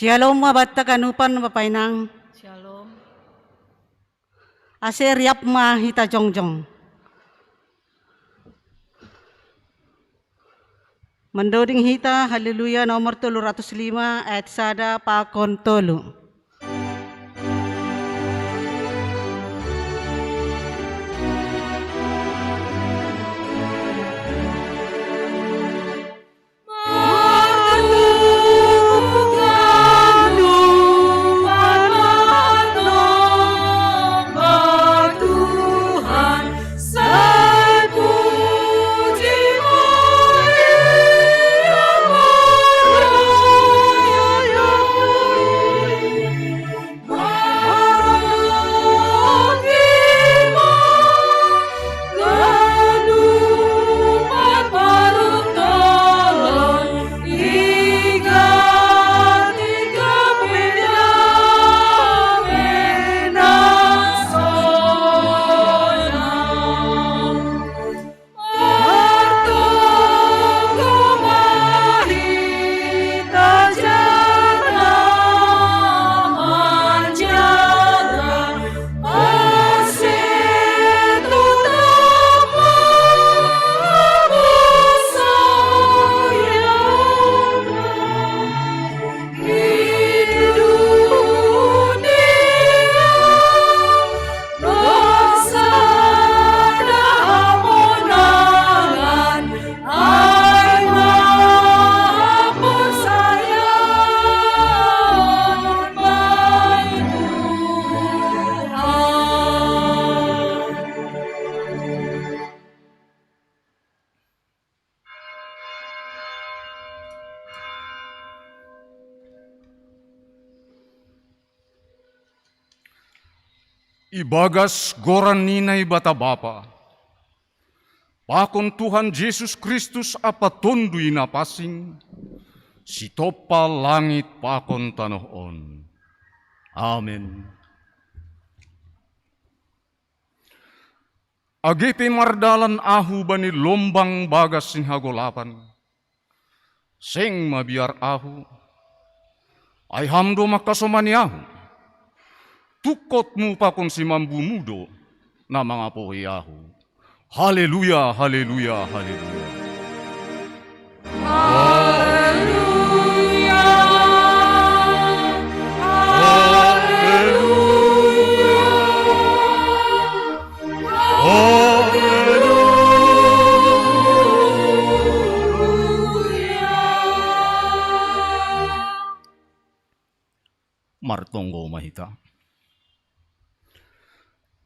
Shalom mabatta kanupan mapainang. Shalom. Ase riap ma hita jongjong. Mendoding hita haleluya nomor 305 ayat sada pakon tolu. Ibagas goran ninay bata bapa, pakon Tuhan Yesus Kristus apa tundui napasing, sitopa langit pakon tanoon. Amen. Agipi mardalan ahu bani lombang bagas sing hagolapan, sing mabiar ahu, ay hamdo makasomani ahu, tukotmu pakon si mambumudo na mga pohiyahu. Haleluya, haleluya, haleluya. Haleluya. Martonggo mahita.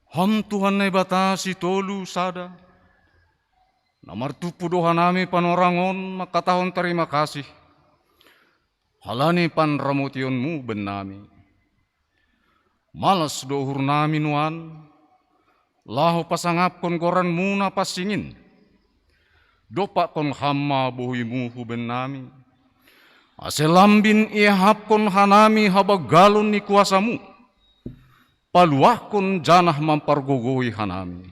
Ham Tuhan na batasi tolu sada. Namartupudohan nami panorangon makatahon terima kasih. Halani panramutionmu benami. Malas dohur nami nuan. Lahu pasangap kon goran muna pasingin. Dopak kon hamma bohimu benami. Aselambin ihap kon hanami habagalon ni kuasamu. Paluah kon janah mampargogohi hanami.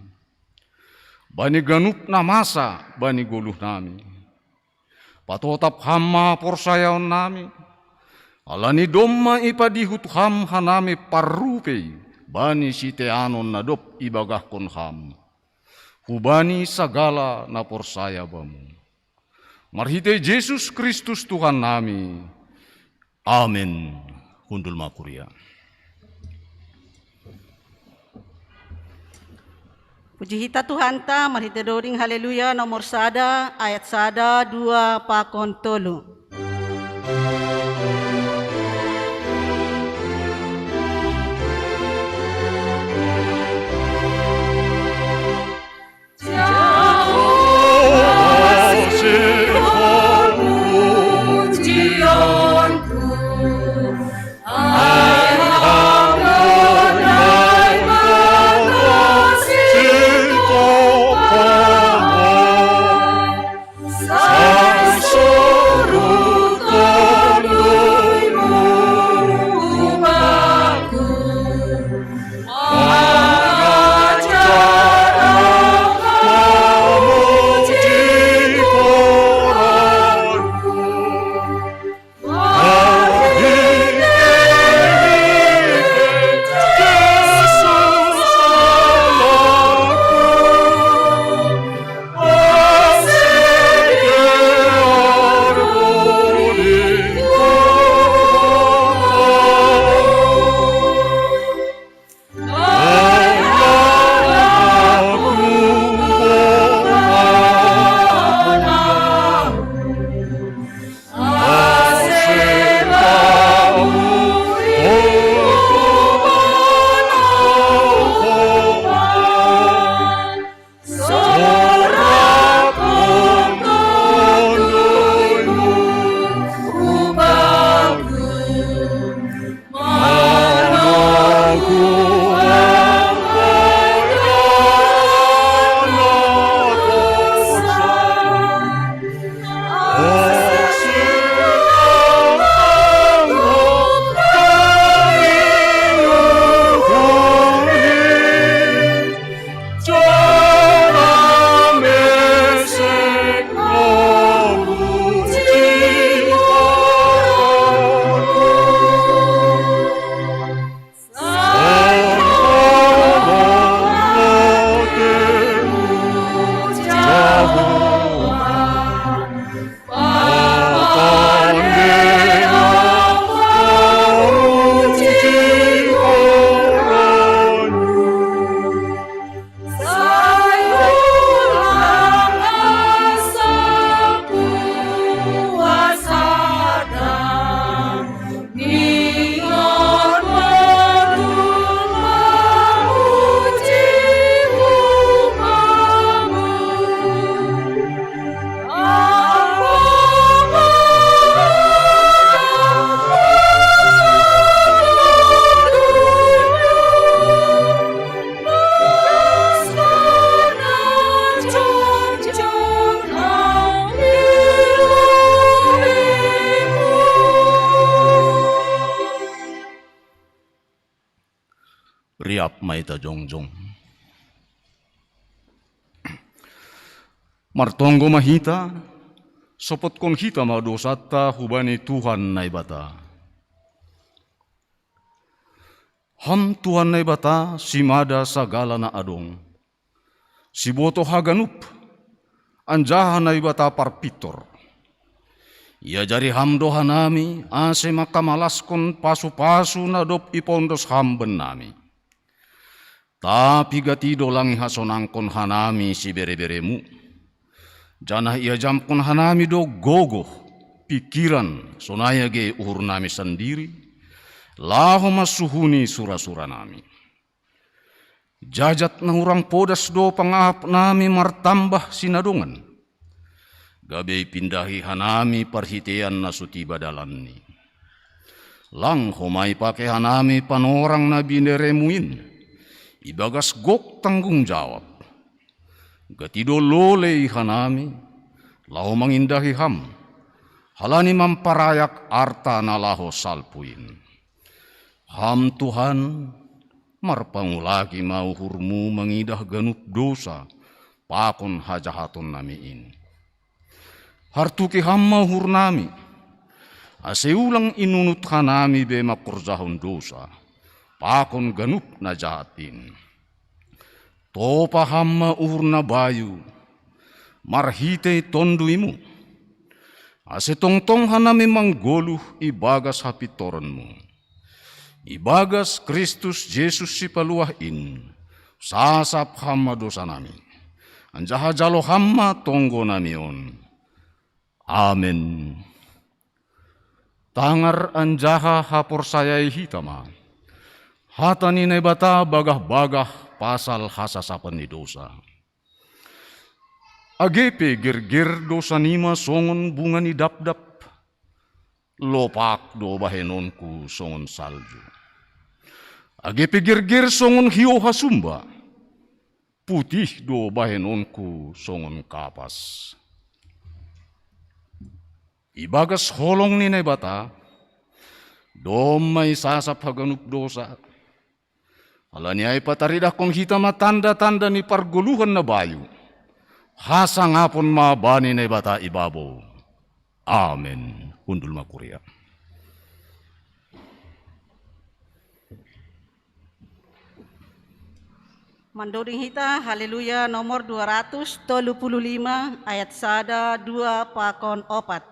Bani ganup na masa bani goluh nami. Patotap hamma porsayaon nami. Alani domma ipadihut ham hanami parrupei. Bani siteanon na dop ibagah kon ham. Hubani sagala na porsaya bamu. Marhite Yesus Kristus Tuhan nami. Amin. Hundul makuria. Puji hita Tuhan ta marhite doring haleluya nomor sada ayat sada dua pakon tolu. Sang surut Riap maita jongjong. Martonggo mahita, sopot kon hita madosata hubani Tuhan naibata. Ham Tuhan naibata simada sagala na adong. Siboto haganup, anjaha naibata parpitor. Ia jari ham doha nami, ase makamalaskon pasu-pasu na dop ipondos hamben nami. Tapi gatido langi hasonangkon hanami si bere-beremu. Janah ia jampon hanami do gogoh, pikiran sonaya ge uhur nami sendiri. Laho masuhuni sura-sura nami. Jajat na urang podas do pangahap nami martambah sinadungan. Gabe pindahi hanami parhitean na sutiba dalanni. Lang homai pake hanami panorang na bineremuin. Ibagas gok tanggung jawab. Gatido lolei hanami, lau mangindahi ham, halani mamparayak arta na laho salpuin. Ham Tuhan, marpangulagi mau hurmu mengidah ganup dosa, pakon hajahaton namiin. Hartuki ham mau hur nami, aseulang inunut hanami be makurzahon dosa, pakon ganup na jahatin. Topa hamma uhur na bayu, marhite tonduimu. Ase tongtong hanami manggoluh ibagas hapitoranmu. Ibagas Kristus Yesus si paluahin, sasap hamma dosa nami. Anjaha jalo hamma tonggo namion. Amen. Tangar anjaha hapor sayai hitama. Hatani nebata bagah-bagah pasal hasasapan ni dosa. Agepe gerger dosa nima songon bunga ni dap-dap. Lopak do bahenonku songon salju. Agepe gerger songon hiyo hasumba. Putih do bahenonku songon kapas. Ibagas holong ni nebata. Domay sasap haganup dosa. Alani ay pataridah kong hita matanda-tanda ni parguluhan na bayu. Hasa ngapon mabani na bata ibabo. Amen. Undul makuria. Mandoring hita, haleluya, nomor 235, ayat 1, 2, pakon 4.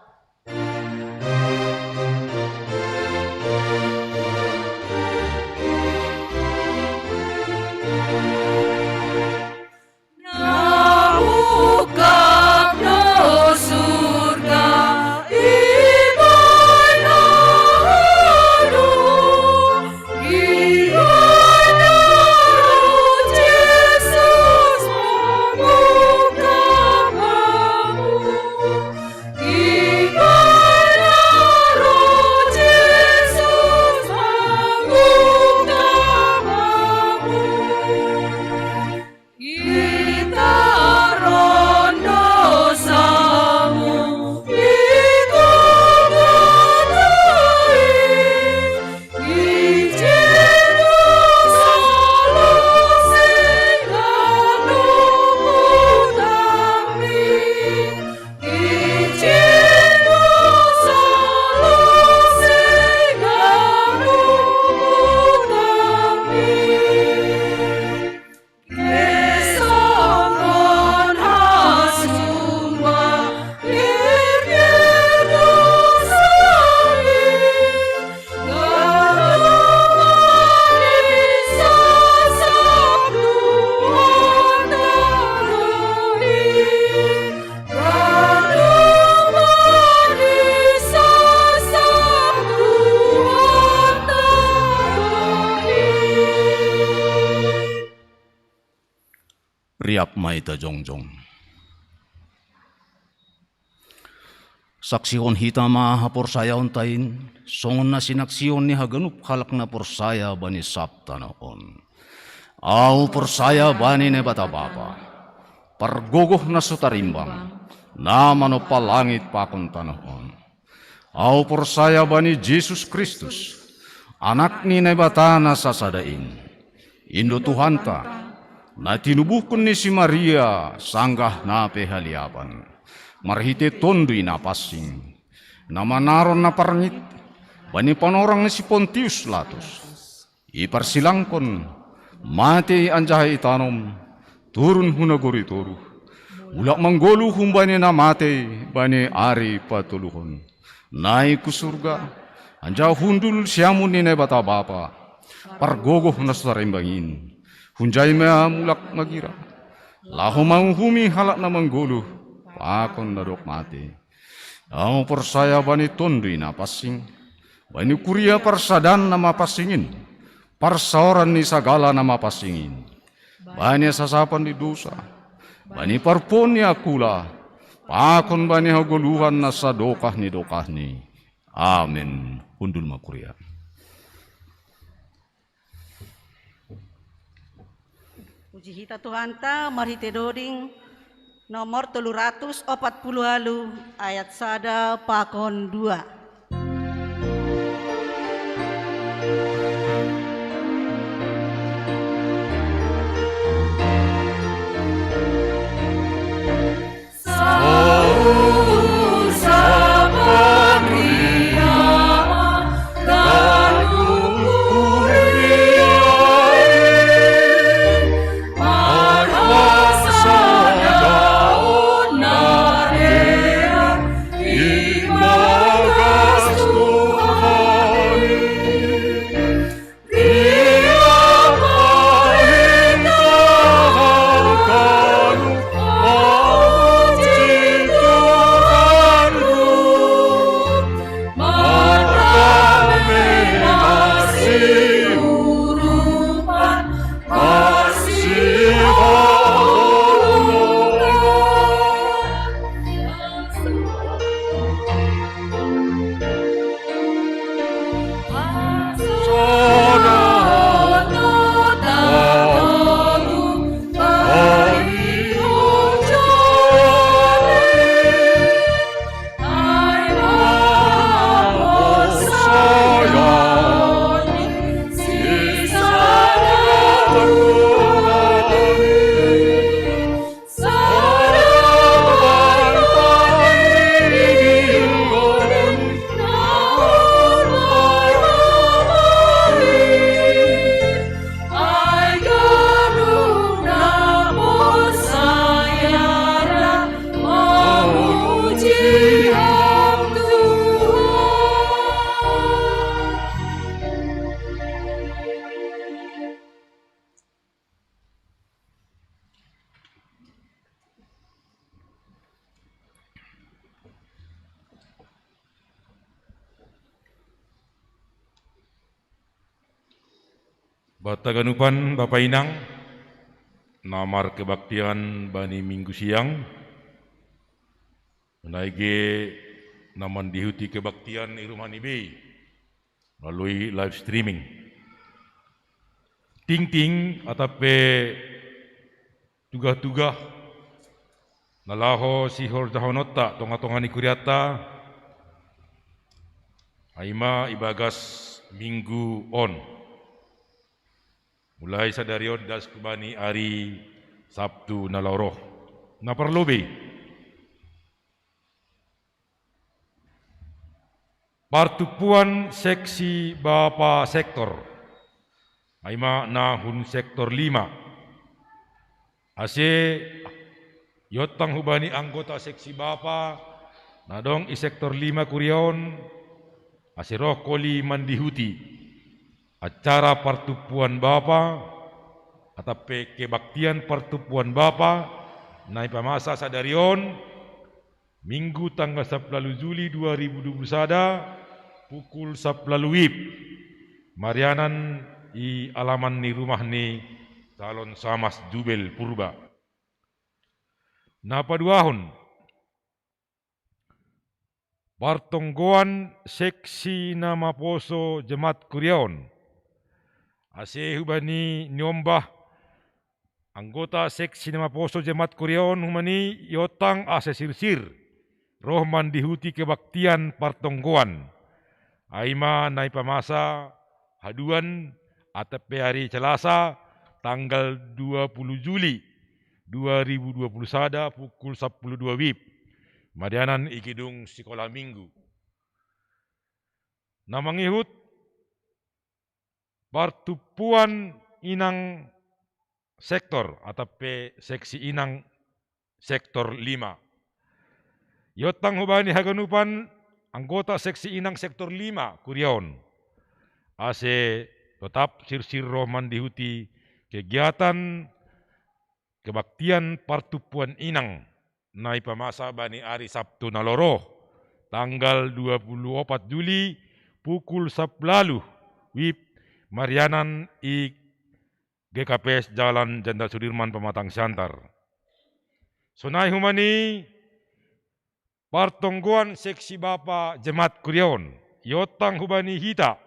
Riap maita jongjong. Saksion hita maha porsayaon tain, songon na sinaksion ni haganup halak na porsaya bani sabta noon. Au porsaya bani ne bata bapa, pargogoh na sutarimbang, nama no palangit pakon tanahon. Au porsaya bani Jesus Kristus, anak ni nebata na sasadain. Indo Tuhanta, na tinubuhkon ni si Maria, sanggah na pehaliapan. Marhite tondui na pasing, na manaron na parangit, bani panorang ni si Pontius Latus. Iparsilangkon, mati anjahay itanom, turun hunaguri toruh. Ulak manggolu humbani na mati, bani ari patuluhon. Naik ku surga, anja hundul siamun ni nebata bapa, pargogoh na sarimbangin. Hunjay mea mulak magira, laho manghumi halak na manggolu, pakon na dok mati. Ang persaya bani tondui na pasing, bani kuria persadan na mapasingin, parsaoran ni sagala na mapasingin. Bani sasapan di dosa, bani parpon ni akula, pakon bani haguluhan na sa dokah ni. Amin. Hundul makuria. Puji hita Tuhanta, marhite doring nomor 340 ayat sada pakon 2. Bataganupan Bapak Inang, namar kebaktian bani minggu siang, menaiki naman dihuti kebaktian Irumani Bay melalui live streaming. Ting-ting atape tugah-tugah nalaho sihor dahonota tonga-tonga ni kuriata aima ibagas minggu on. Mulai sadarion das kubani hari Sabtu nalauroh. Naparlobe. Partupuan seksi Bapa sektor. Aima nahun sektor 5. Ase yotang hubani anggota seksi Bapa nadong i sektor 5 kurion ase roh koli mandihuti. Acara pertupuan Bapa atape kebaktian pertupuan Bapa nai pamasa sadarion Minggu tanggal 10 Juli 2021 pukul 10 WIB Marianan i alaman ni rumah ni calon Samas Jubel Purba. Napa duahon Partonggoan Seksi Namaposo Jemaat Kuriaon. Ase hubani nyombah anggota Seksi Namaposo Jemaat Kuriaon humani yotang ase sirsir. Rohman dihuti kebaktian partonggoan. Aima nai pamasa haduan atape hari Selasa tanggal 20 Juli 2021 pukul 12 WIB. Madianan ikidung sekolah minggu. Namangihut Partupuan Inang Sektor atape Seksi Inang Sektor 5. Yotang hubani haganupan anggota Seksi Inang Sektor 5 Kuriaon. Ase tetap sirsir rohman dihuti kegiatan kebaktian Partupuan Inang nai pamasa bani hari Sabtu naloro tanggal 24 Juli pukul 10 WIB Marianan i GKPS Jalan Jenderal Sudirman Pematang Siantar. Sonai humani Partonggoan Seksi Bapa Jemaat Kuriaon. Yotang hubani hita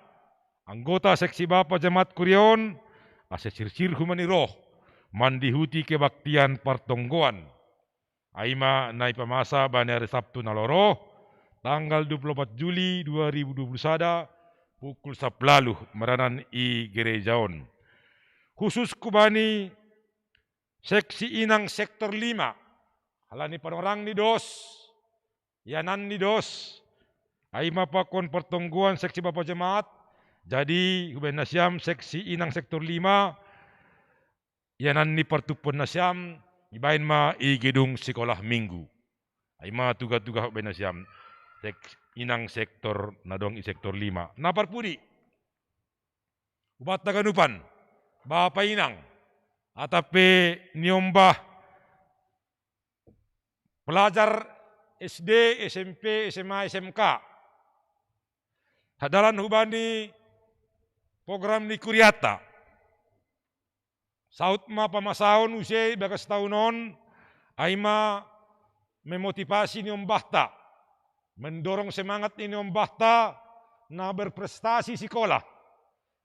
anggota Seksi Bapa Jemaat Kuriaon ase sirsir humani roh mandihuti kebaktian partonggoan. Aima nai pamasa bani hari Sabtu naloro tanggal 24 Juli 2021 pukul 10 meranan i gerejaon. Khusus kubani Seksi Inang Sektor 5. Halani panorang ni dos. Yanan ni dos. Aima pakon pertongguan Seksi Bapa Jemaat. Jadi huben nasyam Seksi Inang Sektor 5. Yanan ni pertupuan nasyam. Ibain ma i gedung sekolah minggu. Aima tuga-tuga huben nasyam. Inang Sektor nadong i Sektor 5. Napar pudi. Ubat taganupan. Bapa Inang. Atape niombah. Pelajar SD, SMP, SMA, SMK. Hadalan hubani program ni Kuriata. Saut ma pamasaon usai bagas tahunon. Aima memotivasi niombahta. Mendorong semangat ini ombahta na berprestasi sekolah.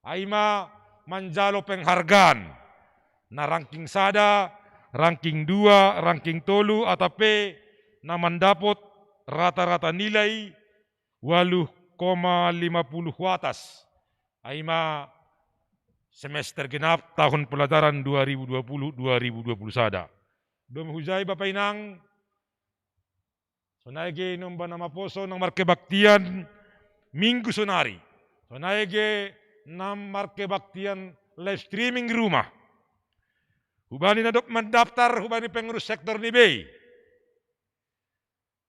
Aima manjalo penghargaan na ranking sada, ranking 2, ranking 3 atape na mandapot rata-rata nilai 8,50 atas. Aima semester genap tahun pelajaran 2020-2021. Dom hujai Bapak Inang sonaige nomba Namaposo nang markebaktian minggu sonari. Sonaige nam markebaktian live streaming rumah. Hubani nadok mendaftar hubani pengurus sektor ni bay.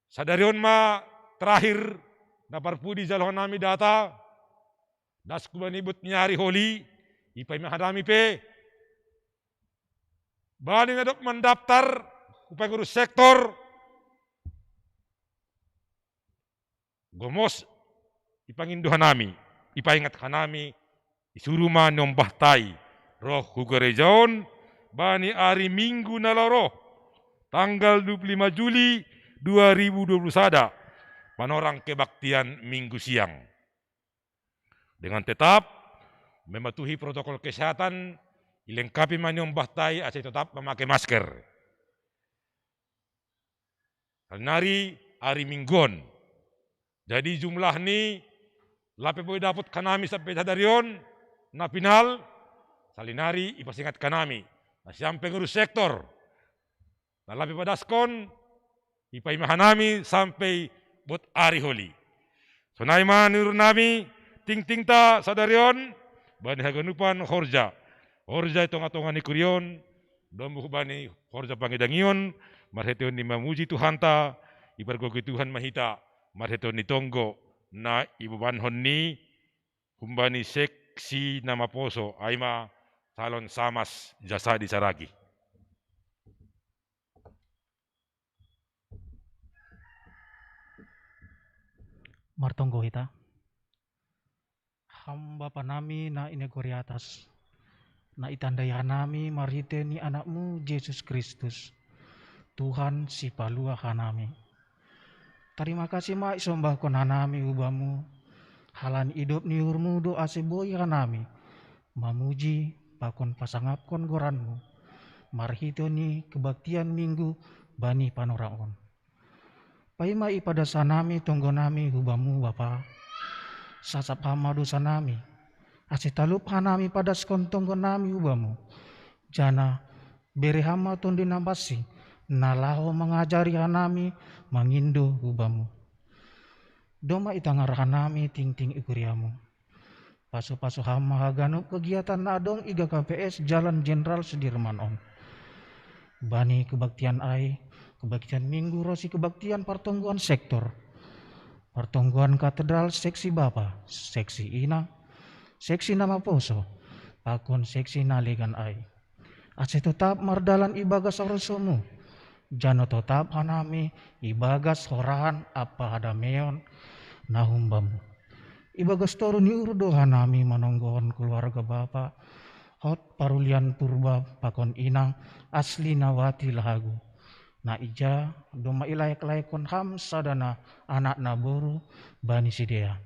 Sadarion ma terakhir napar pudi jalon nami data. Das kubani but nyari holi. Ipay mahadami pe. Bani nadok mendaftar pengurus sektor. Gomos ipanginduhan nami, ipaingat kanami, isuruma nombahtai roh hugerejaon bani hari Minggu naloro tanggal 25 Juli 2021 panorang kebaktian Minggu siang. Dengan tetap mematuhi protokol kesehatan, ilengkapi manyombahtai asal tetap memakai masker. Nari hari Mingguan. Jadi jumlah ni lape boleh dapat kanami sampai sadarion na final salinari ipasingat kanami. Nasyam pengurus sektor. Na lape padaskon ipaimahanami sampai bot ari holi. So naima nurun nami ting-ting ta sadarion bani haganupan horja. Horja tonga-tonga ni kurion domu bani horja pangidangion marheteon ni mamuji Tuhan ta ibargogi Tuhan mahita. Marheto ni tonggo na ibubanhon ni humbani Seksi Namaposo aima salon samas jasa di saragi. Martonggo hita. Hamba panami na inegori atas. Na itandai hanami marite ni anakmu Yesus Kristus. Tuhan si palua hanami. Terima kasih ma isombah kon hanami ubamu. Halan hidup ni urmu do aseboy hanami. Mamuji pakon pasangap kon goranmu. Marhito ni kebaktian minggu bani panoraon. Paima ipada sanami tonggo nami hubamu Bapa. Sasap hama dosa nami. Asitalup hanami pada skon tonggo nami hubamu. Jana bere hama tondi nambasi. Nalaho mengajari hanami mangindo hubamu. Doma itangar hanami ting-ting ikuriamu. Paso-paso hama haganuk kegiatan nadong iga KPS Jalan Jenderal Sudirman on. Bani kebaktian ai, kebaktian minggu rosi kebaktian pertongguan sektor. Pertongguan katedral seksi bapa, seksi ina, seksi nama poso, pakon seksi nalegan ai. Ase tetap mardalan ibagas orosomu. Jano tetap hanami ibagas horahan apa ada meon nahumbamu. Ibagas toru ni urdo hanami manonggon keluarga bapa. Hot parulian purba pakon inang asli nawati lahagu. Na ija doma ilayak kon ham sadana anak naboru bani sidea.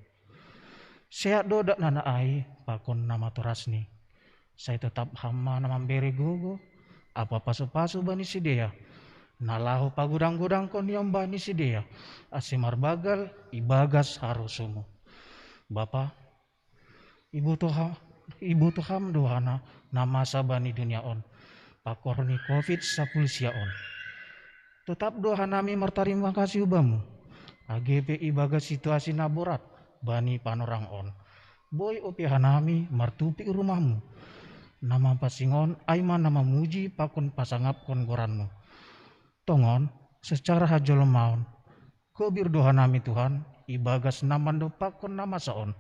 Sehat dodak nana ai pakon nama torasni. Saya tetap hama nama bere gogo apa pasu-pasu bani sidea. Nalahu pagudang-gudang kon yang bani sidea. Asimar bagal ibagas harusumu. Bapa, ibu Tuhan dohana nama sabani dunia on. Pakorni COVID-19 on. Tetap doa nami martarima kasih ubamu. AGP ibaga situasi naborat bani panorang on. Boy opi hanami martupi rumahmu. Nama pasingon aiman nama muji pakon pasangap kon goranmu. Tongon secara hajol maun. Kobir doa nami Tuhan ibagas namando pakon nama saon.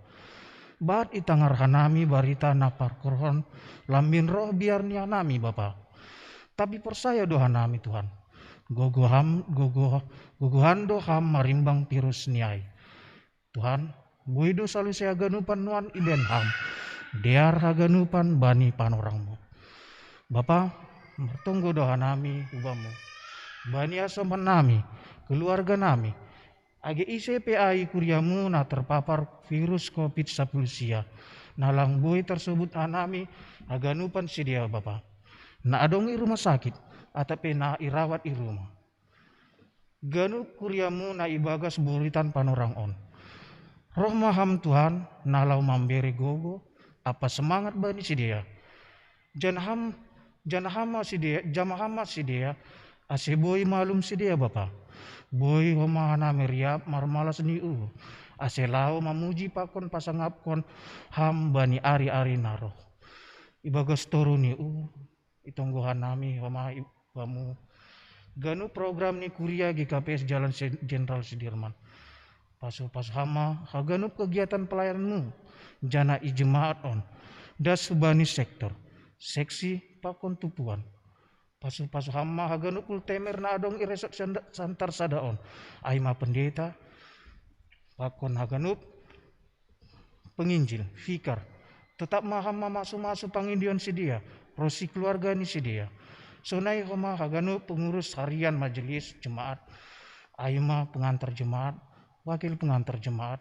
Bat itangar hanami barita napar korhon lambin roh biar nia nami Bapa. Tapi persaya doa nami Tuhan. Gogohan doham marimbang virus niai. Tuhan, buido selalu saya ganupan nuan iben ham. Dear haganupan bani panorangmu. Bapa, mertunggu doa nami ubamu. Bani asoman nami, keluarga nami. Age ICPAI kuriamu na terpapar virus COVID-19 sia. Nalang bui tersebut anami aganupan sidia Bapa. Na adongi rumah sakit atape na irawat i rumah. Ganu kuriamu na ibagas buritan panorang on. Roh maham Tuhan nalau mambere gogo apa semangat bani sidia. Jamahama sidia aseboi malum sidia Bapa. Boy homahana meriap marmalas ni aselao mamuji pakon pasangap kon ham bani ari-ari naro. Ibagas toru ni itonggohan nami homa ibamu. Ganu program ni kuria GKPS Jalan Jenderal Sudirman. Pasu-pasu hama haganup kegiatan pelayananmu. Jana ijemaat on. Das bani sektor. Seksi pakon tupuan. Pasu-pasu hama haganup ultemer na adong iresok santar sadaon. Aima pendeta. Pakon haganup penginjil, fikar. Tetap mahama masuk-masuk pangindian sidia. Rosi keluarga ni sidia. Sonai homa haganu pengurus harian majelis jemaat. Aima pengantar jemaat. Wakil pengantar jemaat.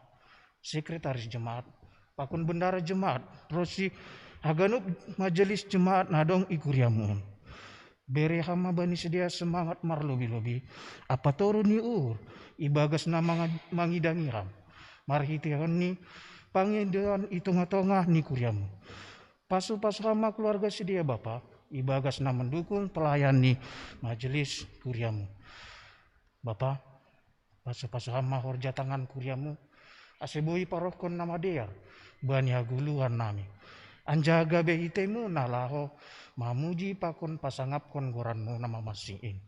Sekretaris jemaat. Pakun bendara jemaat. Rosi haganu majelis jemaat nadong ikuriamu. Bere hama bani sedia semangat marlobi-lobi. Apa toru ni ibagas na mangidangi ham. Marhitihan ni pangindian itunga-tunga ni kuriamu. Pasu-pasu hama keluarga sedia Bapa. Ibagas na mendukung pelayan ni majelis kuriamu. Bapa, pasu-pasu hama horja tangan kuriamu. Aseboi parokon nama dia. Bani haguluhan nami. Anjaga behitemu nalaho. Mamuji pakon pasangap kon goranmu nama masingin.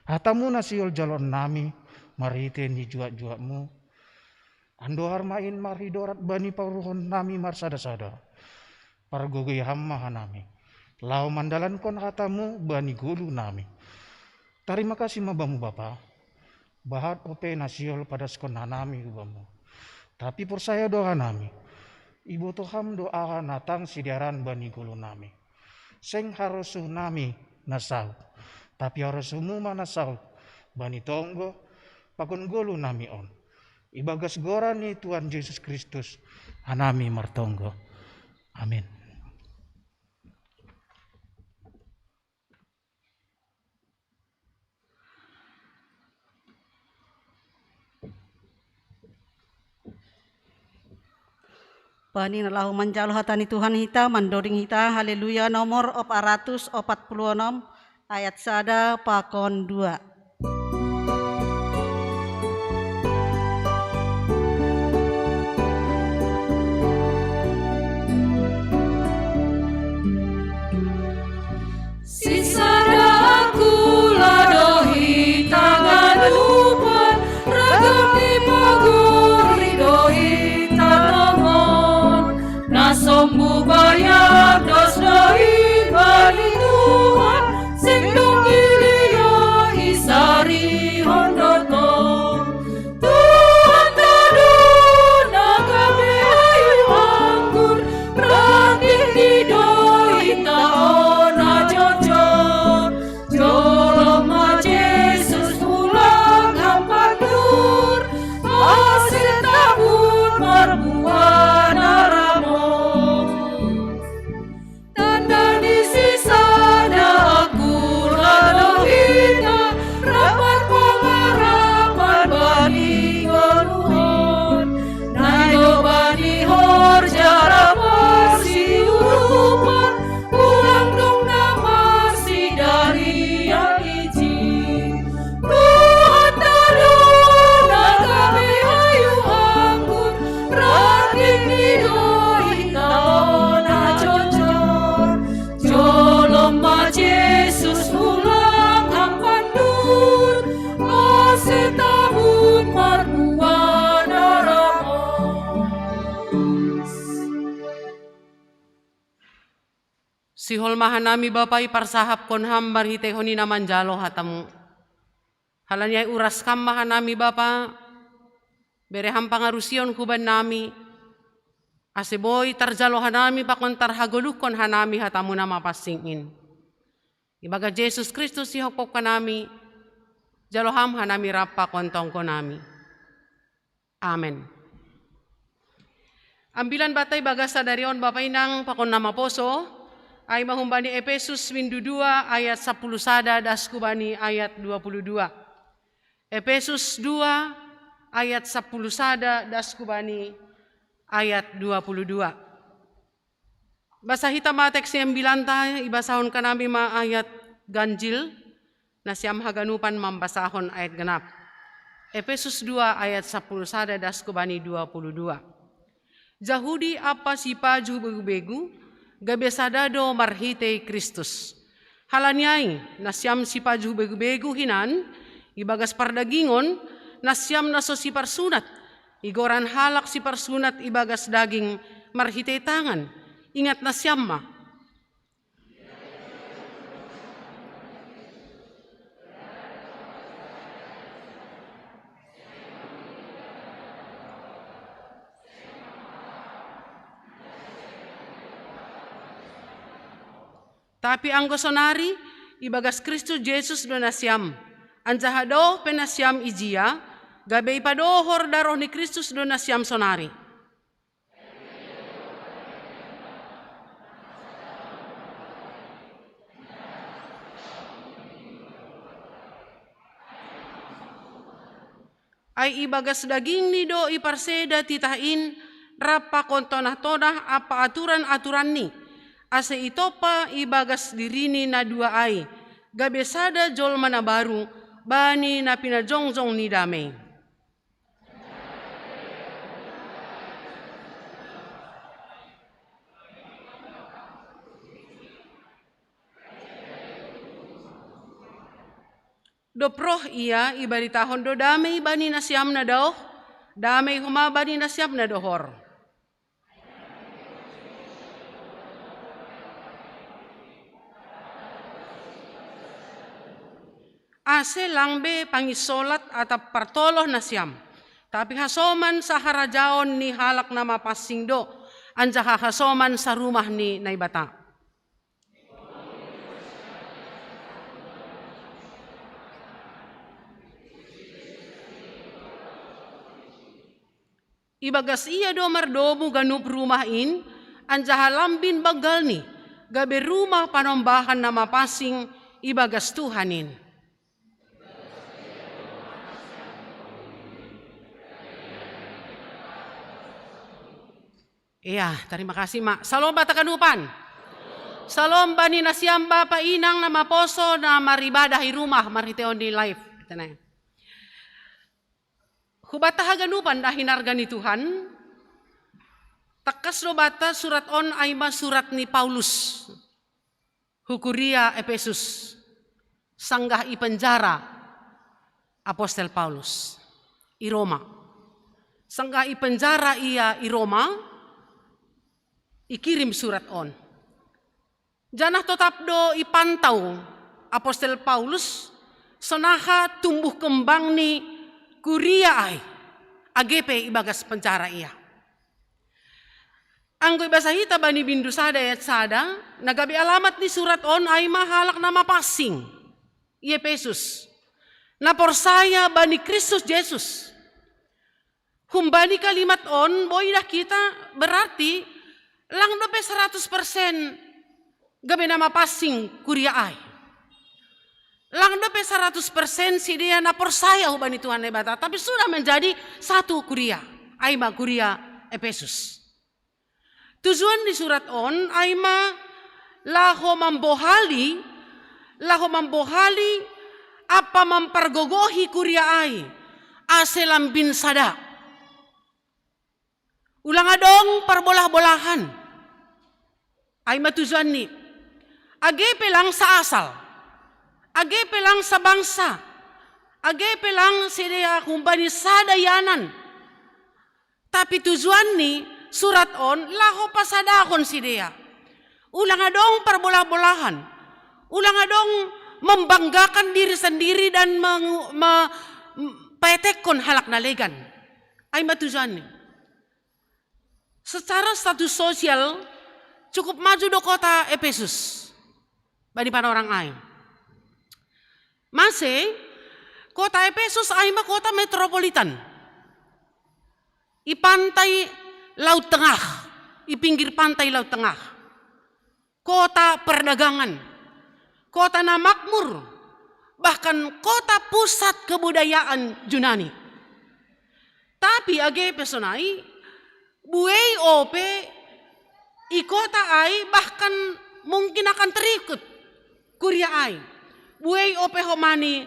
Hatamu nasiol jalon nami. Marite ni juak-juakmu. Andohar main maridorat bani pauruhon nami marsada-sada. Pargogoy hamma hanami. Lau mandalan kon hatamu bani gulu nami. Terima kasih mabamu Bapa. Bahat ope nasiol pada skon hanami ubamu. Tapi persaya doa nami. Ibu Tuhan doa natang sidiaran bani gulu nami. Seng harusuh nami nasau. Tapi harusuhmu manasau. Bani tonggo pakon golu nami on. Ibagas goran ni Tuhan Yesus Kristus, hanami martonggo. Amin. Bani nalahu manjalo hatani Tuhan hita, mandoring hita, haleluya, nomor 446, ayat sada pakon 2. Sombu bayar dos doi bani Tuhan sing dong iliya isari hondoto Tuhan tadun agabe ayu anggur raging di doi taona jojor joloma Yesus pulang hampa dur hasil tabun marbuan aramo Sihol mahanami Bapai parsahap kon ham marhite honi naman jalo hatamu. Halanyay uras kam mahanami Bapa, bereham pangarusion kuban nami. Aseboy tarjalo hanami pakon tarhagolukon hanami hatamu nama pasingin. Ibaga Yesus Kristus sihokok kanami, jaloham hanami rapa kontong konami. Amen. Ambilan batay bagasa darion Bapai nang pakon nama poso, ay mahumbani Efesus 2 ayat 10 sada daskubani ayat 22. Efesus 2 ayat 10 sada daskubani ayat 22. Basa hitam teks yang bilanta ibasahon kanami ma ayat ganjil na siyam haganupan mambasahon ayat genap. Efesus 2 ayat 10 sada daskubani 22. Jahudi apa sipa begu-begu gabe sadado marhite Kristus. Halanyai nasyam si paju begu-begu hinan, ibagas pardagingon, nasyam naso si parsunat, igoran halak si parsunat ibagas daging marhite tangan, ingat nasyam ma. Tapi ang gosonari, ibagas Kristus Jesus do nasyam. Anjahado penasyam ijia, gabe ipadohor daroh ni Kristus do nasyam sonari. Ay ibagas daging ni do iparseda titahin, rapa kontonah-tonah apa aturan-aturan ni. Ase ito pa ibagas dirini na dua ay, gabesada jol mana baru, bani na pinajongjong ni damay. Doproh iya ibaritahon do damay bani na siyam na daw, damay huma bani na siyam na dohor. Ase langbe pangisolat atap partoloh na siyam. Tapi hasoman sa harajaon ni halak na mapasingdo, anjaha hasoman sa rumah ni naibata. Ibagas iya do mardomu ganup rumahin, anjaha lambin bagal ni, gabe rumah panombahan nama pasing ibagas Tuhanin. Iya, terima kasih Mak. Salom batakanupan. Salom bani nasiam bapa inang nama poso na maribadah rumah mariteon di live. Hubata haganupan dah hinarga ni Tuhan. Takas lo bata surat on aima surat ni Paulus. Hukuria Efesus. Sanggah i penjara Apostel Paulus. I Roma. Sanggah i penjara ia i Roma. Ikirim surat on. Janah tetap do ipantau Apostel Paulus sonaha tumbuh kembang ni kuria ai AGP ibagas penjara ia. Anggoy basahita bani bindu sada ayat sada nagabi alamat ni surat on ay mahalak nama pasing i Efesus. Na porsaya bani Kristus Jesus. Humbani kalimat on boy dah kita berarti lang dope 100% gabi nama pasing kuria ay. Lang dope 100% si dia na persaya hubani Tuhan nebata. Tapi sudah menjadi satu kuria. Aima kuria Efesus. Tujuan di surat on aima laho mambohali apa mempergogohi kuria ay. Aselam bin sada. Ulang adong perbolah-bolahan. Ay matujuan ni. AGP lang sa asal. AGP lang sa bangsa. AGP lang siya kumbani sa dayanan. Tapi tujuan ni surat on laho pasadakon siya. Ulang adong perbolah-bolahan. Ulang adong membanggakan diri sendiri dan petekon halak nalegan. Ay matujuan ni. Secara status sosial cukup maju do kota Efesus. Bani orang ay. Masih kota Efesus ay ma kota metropolitan. I pantai Laut Tengah. I pinggir pantai Laut Tengah. Kota perdagangan. Kota na makmur. Bahkan kota pusat kebudayaan Yunani. Tapi AGP sonai buay ope i kota ay bahkan mungkin akan terikut kuria ay. Buay ope homani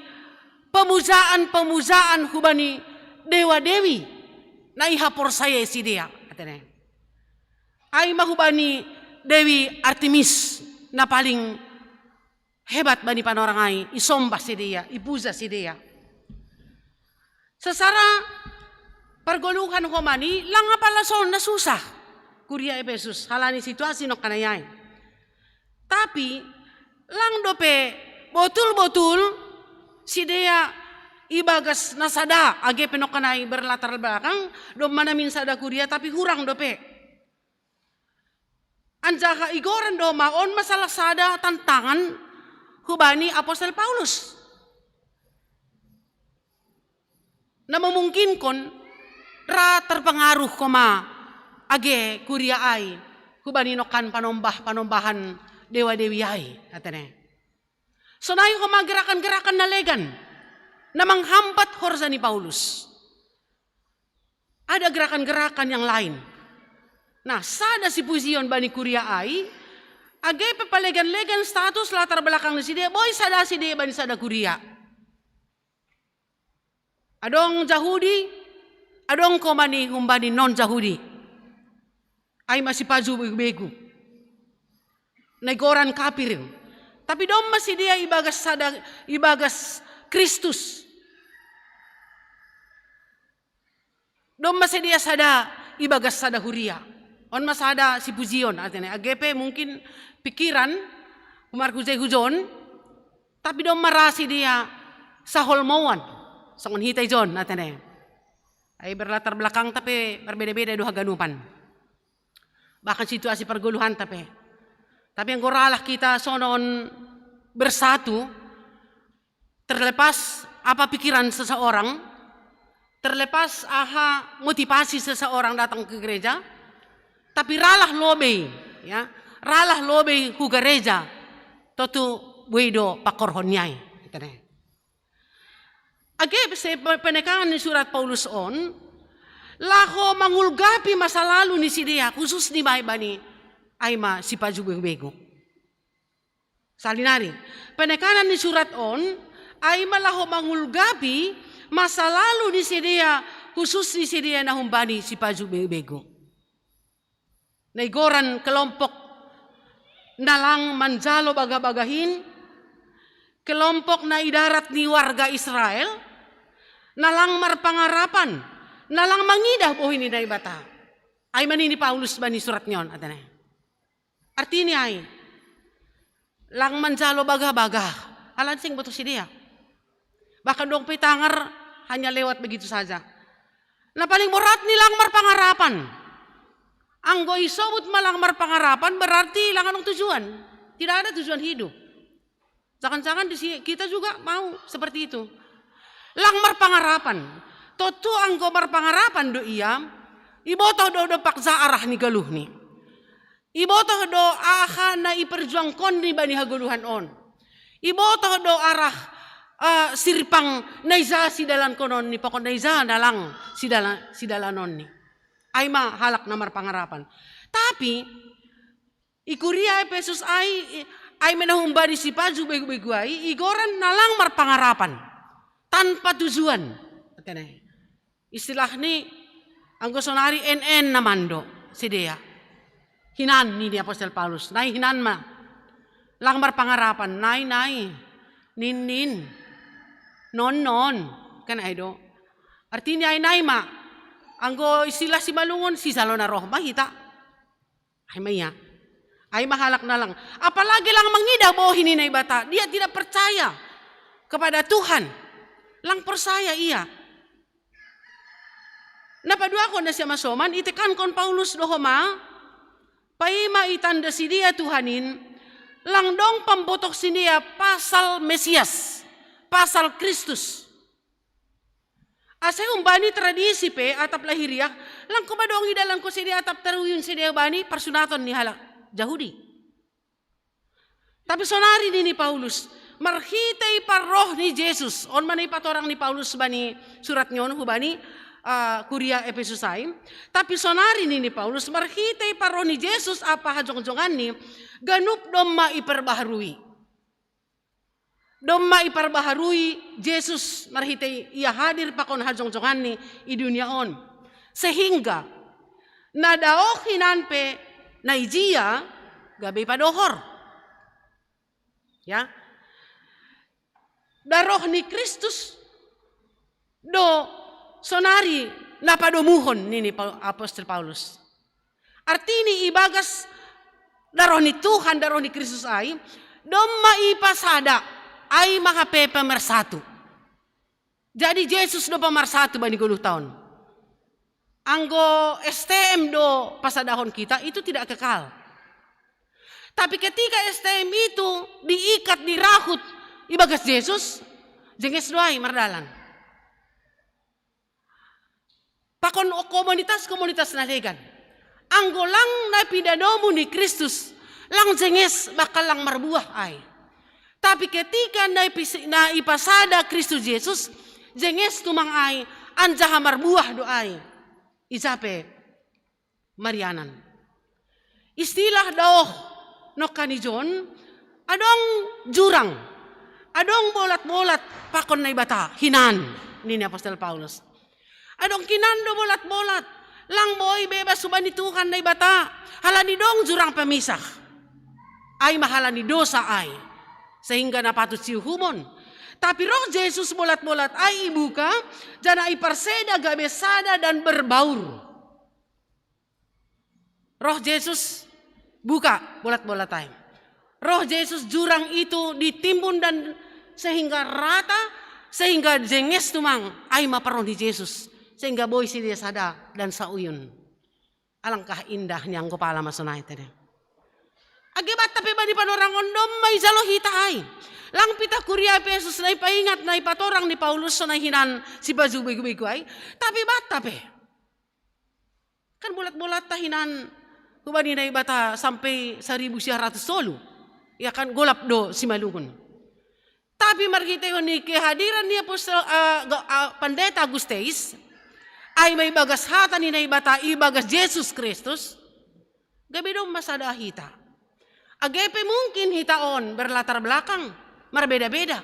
pemujaan hubani dewa-dewi na ihapor saya si dia. Ay mahubani Dewi Artemis na paling hebat bani panorang ay isombah si dia, ipuja si dia. Sesara pergoluhan homani lang apalason na susah kuria Efesus halani situasi no kanayay. Tapi lang dope betul-betul si dia ibagas nasada age penok kanay berlatar belakang do manamin sada kuria tapi hurang dope. Anjaha igoran do maon masalah sada tantangan hubani Apostel Paulus. Na memungkinkan ra terpengaruh koma age kuria ay hubani nokan panombahan dewa-dewi ay atene. Sonay koma gerakan-gerakan nalegan na menghambat horza ni Paulus. Ada gerakan-gerakan yang lain. Nah, sada si pusion bani kuria ay age pepalegan-legan status latar belakang ni si dia boy sada si dia bani sada kuria. Adong Yahudi, adong komani humbani non Yahudi. Ay masih paju begu. Negoran kafir. Tapi dom masih dia ibagas Kristus. Dom masih dia sada ibagas sada huria. On masada si pujion artinya AGP mungkin pikiran umarkujay hujon. Tapi dom marasi dia saholmowan. Sangon hitay John natin ay berlatar belakang tapi berbeda-beda do haganupan. Bahkan situasi perguluhan tapi ang goralah kita sonon bersatu terlepas apa pikiran seseorang terlepas aha motivasi seseorang datang ke gereja, tapi ralah lobe, ya, ralah lobe hu gereja, totu wedo pakorhonyai. Age penekanan di surat Paulus on, laho mangulgapi masa lalu ni si dia, khusus ni bani aima si pajubego. Salinari, penekanan di surat on, aima laho mangulgapi masa lalu di sedia, khusus di sedia nahumbani si pajubego. Naigoran kelompok nalang manjalo baga-bagahin, kelompok na idarat ni warga Israel, nalang marpangarapan, nalang mangidah boh ini dari bata. Ay manini Paulus bani surat nyon atane. Artinya ay lang manjalo baga-baga, alan sing betul si dia. Bahkan dong pitangar hanya lewat begitu saja. Nah paling berat nilang marpangarapan. Anggo isobut malang marpangarapan berarti lang anong tujuan. Tidak ada tujuan hidup. Jangan-jangan di sini kita juga mau seperti itu. Lang marpangarapan. Totu anggo marpangarapan do iya. Ibotoh do paksa arah ni galuh ni. Ibotoh do aha na iperjuangkon ni bani haguluhan on. Ibotoh do arah sirpang naiza si dalan konon ni pokon naiza dalang si dalanon ni. Ay halak na marpangarapan. Tapi ikuria Efesus ay menahumbari si paju begu-begu ay igoran nalang marpangarapan tanpa tujuan. Istilah ni anggo sonari NN namando si dia. Hinan ni Apostol Paulus. Nai hinan ma. Lang marpangarapan. Nai. Nin. Non. Kan ay do. Artinya ay nai ma. Anggo istilah si malungon si salona roh mahita. Ay maya. Ay mahalak na lang. Apalagi lang mangida bohin ni bata. Dia tidak percaya kepada Tuhan. Lang percaya iya. Napadua ko na siya masoman. Itekan kon Paulus dohoma. Paima itanda si dia Tuhanin. Lang dong pambotok si dia pasal Mesias. Pasal Kristus. Asay umbani tradisi pe atap lahiriak. Lang kumadong hidalang ko si dia atap teruyun si dia bani. Persunaton ni halak Yahudi. Tapi sonari ni Paulus. Marhitay paroh ni Jesus. On manay patorang ni Paulus bani surat nyon hubani. Kuria Efesus ay. Tapi sonari ni Paulus. Marhitay paroh ni Jesus apa hajong-jongan ni. Ganup dom maiperbaharui. Dom maiperbaharui Jesus marhitay ia hadir pakon hajong-jongan ni i dunia on. Sehingga nadaok hinanpe na ijia gabi padohor. Ya. Daroh ni Kristus do sonari napadomuhon ni Apostol Paulus. Artini ibagas daroh ni Tuhan, daroh ni Kristus ay dom maipasada ay makape pemersatu. Jadi Jesus do pemersatu bani 10 tahun. Anggo STM do pasadahon kita itu tidak kekal. Tapi ketika STM itu diikat, dirahut ibagas Yesus, jenges doai mardalan. Pakon komunitas na legan. Anggo lang na pidanomu ni Kristus, lang jenges bakal lang marbuah ay. Tapi ketika na ipasada Kristus Yesus, jenges tumang ay, anjaha marbuah doai. Isape Marianan. Istilah daoh no kanijon, adong jurang, adong bolat-bolat pakon na ibata, hinan ni Apostol Paulus. Adong kinando bolat-bolat, lang boy bebas subani Tuhan na ibata, halani dong jurang pemisah. Ay mahalani dosa ay, sehingga napatut siuhumon. Tapi roh Yesus bolat-bolat ay ibuka, jana iparseda gabesada dan berbaur. Roh Yesus buka bolat-bolat ay. Roh Yesus jurang itu ditimbun dan sehingga rata, sehingga jenges tumang ay maparoh di Yesus. Sehingga boy si dia sada dan sauyun. Alangkah indahnya ang kopala masunay tadi. Agibat tapi bani panorang ondom may jalo hita ay. Lang pita kuria Efesus na ipaingat na ipatorang ni Paulus na hinan si baju bego-bego ay. Tapi bata pe. Kan bulat-bulat tahinan kubani na ibata sampai 1900 solo. Ya kan golap do si malungun. Tapi markita ni kehadiran ni Apostol Pendeta Agusteis ay may bagas hata ni na ibata ibagas Jesus Kristus. Gabi dong masada hita. Agepe mungkin hitaon berlatar belakang berbeda-beda.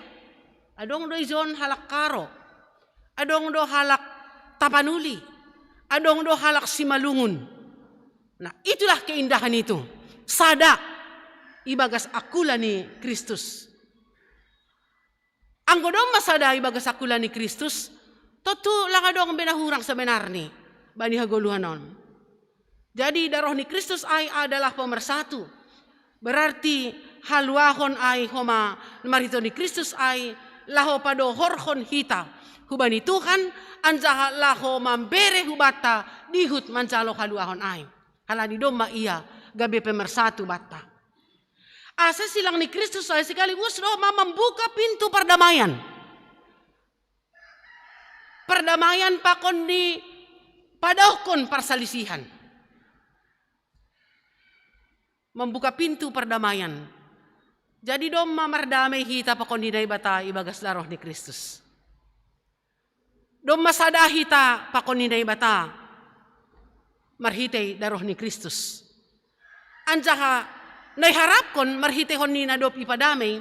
Adong do izon halak karo. Adong do halak tapanuli. Adong do halak simalungun. Nah, itulah keindahan itu. Sada ibagas akula ni Kristus. Ang godong masada ibagas akula ni Kristus, totu lang adong benahurang sebenarnya bani hagoluhanon. Jadi darah ni Kristus ay adalah pemersatu. Berarti haluahon ay homa marito ni Kristus ay laho pado horhon hita. Hubani Tuhan anjaha laho mambere hubata dihut mancalo haluahon ay. Halani doma iya gabi pemersatu bata. Asa silang ni Kristus ay sekaligus do membuka pintu perdamaian. Perdamaian pakon di padahkon perselisihan. Membuka pintu perdamaian. Jadi dom mamardamay hita pakon di bata ibagas daroh ni Kristus. Dom masada hita pakon di bata marhitay daroh ni Kristus. Anjaha naiharapkon marhitehon ni nadop ipadamay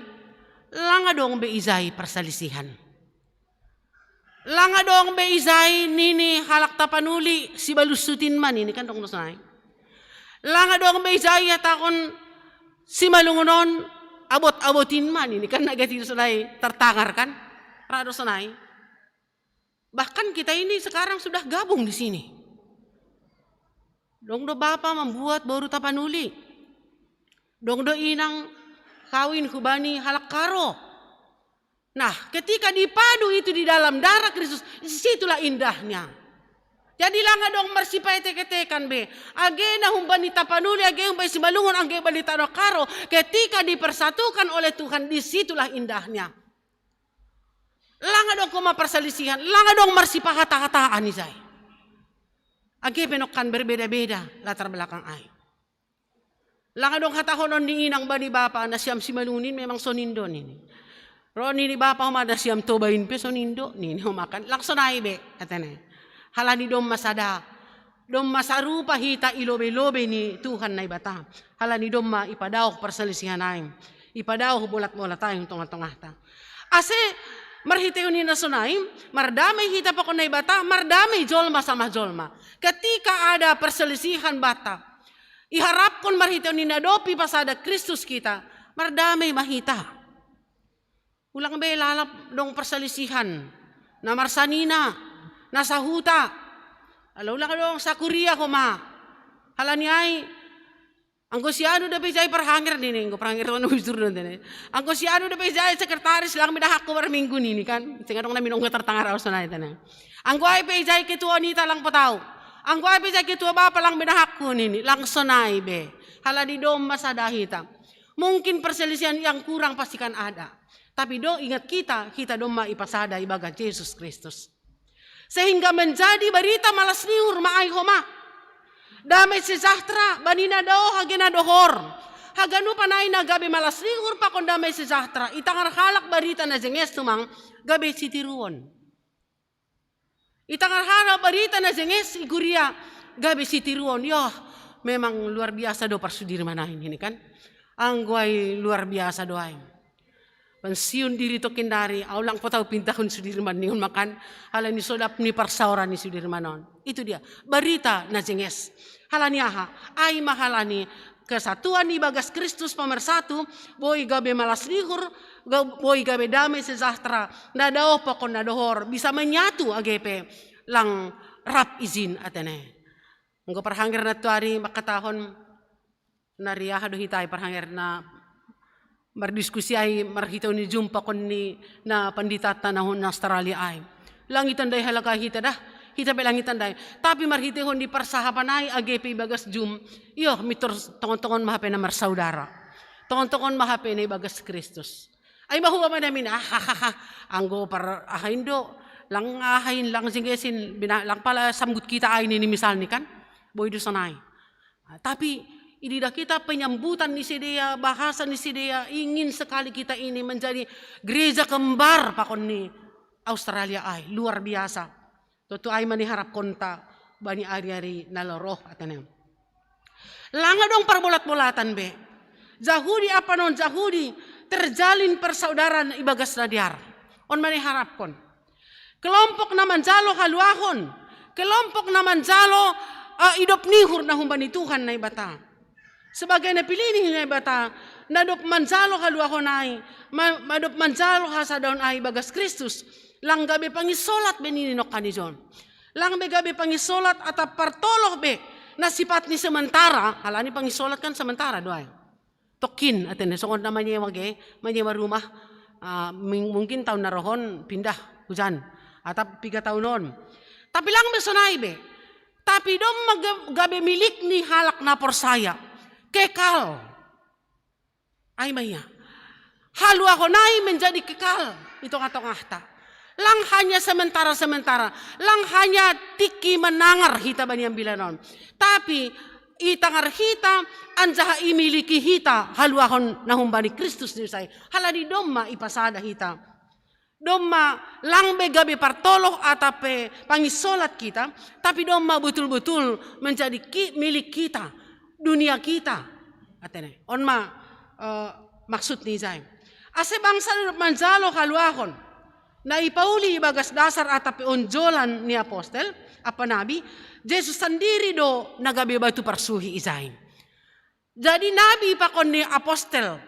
langadong beizay perselisihan. Langadong beizay nini halak tapanuli si balusutin man ini kan dong dosanay. Langadong beizay yatakon si malungunon abot-abotin man ini kan nagati dosanay tertangar kan rado sanay. Bahkan kita ini sekarang sudah gabung di sini. Dong do bapa membuat baru tapanuli. Dong do inang kawin hubani halak karo. Nah, ketika dipadu itu di dalam darah Kristus, situlah indahnya. Jadi lang dong marsipay teke-tekan be. Age na humbani tapanuli, age humbani simalungon, age balita no karo. Ketika dipersatukan oleh Tuhan, disitulah indahnya. Lang dong kuma perselisihan, lang dong marsipahata-hataan izay. Age penokan berbeda-beda latar belakang ay. Lang dong hatahonon ni inang bani bapa na siyam simalunin memang sonindo nini. Roni ni bapa humada siyam tobain pe sonindo nini humakan. Lakso na ibe katene. Halani dom masada. Dom masarupa hita ilobe-lobe ni Tuhan na ibata. Halani dom ma ipadaw perselisihan ay. Ipadaw bolat-bolat tayong tunga-tunga ta. Ase marhiteo ni nasunay, mardamay hita pa ko na ibata, mardamay jolma sama jolma. Ketika ada perselisihan bata, iharap kon marhiteo ni nadopi pasada Kristus kita, mardamay mahita. Ulang be lalap dong perselisihan, na marsanina, nasa huta. Alaw lang dong sa Korea ko ma. Halani ay, ang kusyado da pejay parhanger nini, ang parhanger ko na usur doon din. Ang kusyado da pejay sekretaris lang midahak ko minggu nini kan. Sige dong namin ang katartangar ako sa natin. Ang guay pejay kituwa nita lang pataw. Ang guay pejay kituwa bapa lang midahak ko nini, lang sonay be. Halani dom masadahita. Mungkin perselisihan yang kurang pastikan ada. Tapi do ingat kita dom maipasada ibaga Jesus Kristus. Sehingga menjadi berita malas niur maay homa. Damai sejahtera banina dao hagena dohor. Haganu panay na gabi malas niur pa kon damai sejahtera. Itangar halak berita na jenges tumang gabi sitiruon. Itangar halak berita na jenges iguria gabi sitiruon. Yoh, memang luar biasa do Parsudirmanain ini kan. Angguay luar biasa doain. Pensiun diri to kendari, aulang po tau pintahun Sudirman niyon makan, halan ni sodap ni parsauran ni Sudirmanon. Itu dia, berita na jenges. Halani aha, ay mahalani kesatuan ni bagas Kristus pemersatu, boy gabe malas lihur, boy gabe damai sejahtera, nadao pa kon nadohor, bisa menyatu agepe, lang rap izin atene. Nggo parhanger na tuari makatahon, nariyaha do hitay parhanger na berdiskusi ay marhitaw ni jumpa kon ni na pandita tanahon na Australia ay. Langitan day halaga hita dah. Hita pe langitan day. Tapi marhitahon di parsahapan ay agepe bagas jum. Iyo mitor tongon-tongon mahape na marsaudara. Tongon-tongon mahape na bagas Kristus. Ay mahuwa man namin, anggo par ahain do, lang ahain, lang singgesin, lang pala samgut kita ay ni misal ni kan, boy do sanay. Tapi, idida kita penyambutan ni Sidea, bahasa ni Sidea, ingin sekali kita ini menjadi gereja kembar pakon ni Australia ay, luar biasa. Toto ay maniharap konta, bani ari-ari naloroh atanem. Langa dong perbolat-bolatan be. Jahudi apa non Jahudi, terjalin persaudaraan ibagas nadiar. On maniharap kon. Kelompok na manjalo haluahon. Kelompok na manjalo idop nihur na humbani Tuhan na ibata. Sebagai napilini na ibata, nadop manjalo haluahon ay, madop manjalo hasadaon ay bagas Kristus. Lang gabi pangisolat beninino kanijon. Lang be gabi pangisolat atap partoloh be, na sifat ni sementara, halani pangisolat kan sementara doay. Tokin atene, songod naman niya manyewa rumah, mungkin tahun narohon pindah hujan. Atap 3 tahun non. Tapi lang besonay be. Tapi dom gabe milik ni halak na porsaya. Kekal. Ay maya. Halu ako nai menjadi kekal. Ito katong ahta. Lang hanya sementara-sementara. Lang hanya tiki menangar hita baniang bilanon. Tapi itangar hita anjaha imiliki hita halu ako nahumbani Kristus ni say. Halani dom ipasada hita. Doma lang gabi partoloh atape pangisolat kita, tapi doma betul-betul menjadi milik kita, dunia kita. Atene, onma maksud ni zay. Ase bangsa manjalo haluahon, na ipauli ibagas dasar atape onjolan ni apostel, apa nabi, Jesus sendiri do nagabi batu parsuhi izay. Jadi nabi pakon ni apostel,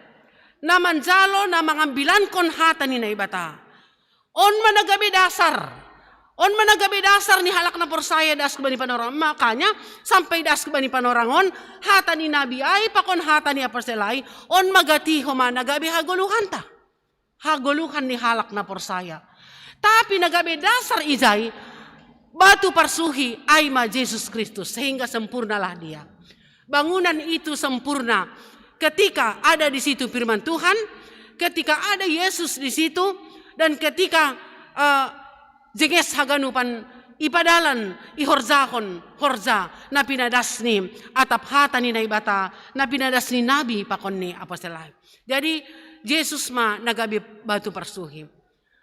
na manjalo na mangambilan kon hata ni naibata. On managabi dasar ni halak na porsaya das kubani panorang. Makanya sampai das kubani panorangon hata ni nabi ay pakon hata ni apostol ay on magati homa nagabi haguluhan ta. Haguluhan ni halak na porsaya. Tapi nagabi dasar izay batu parsuhi ay ma Jesus Kristus sehingga sempurnalah dia. Bangunan itu sempurna ketika ada di situ firman Tuhan, ketika ada Yesus di situ. Dan ketika jenges haganupan ipadalan ihorjahon horja na pinadasni atap hata ni naibata na pinadasni nabi pakon ni apostol. Jadi Yesus ma nagabi batu parsuhi.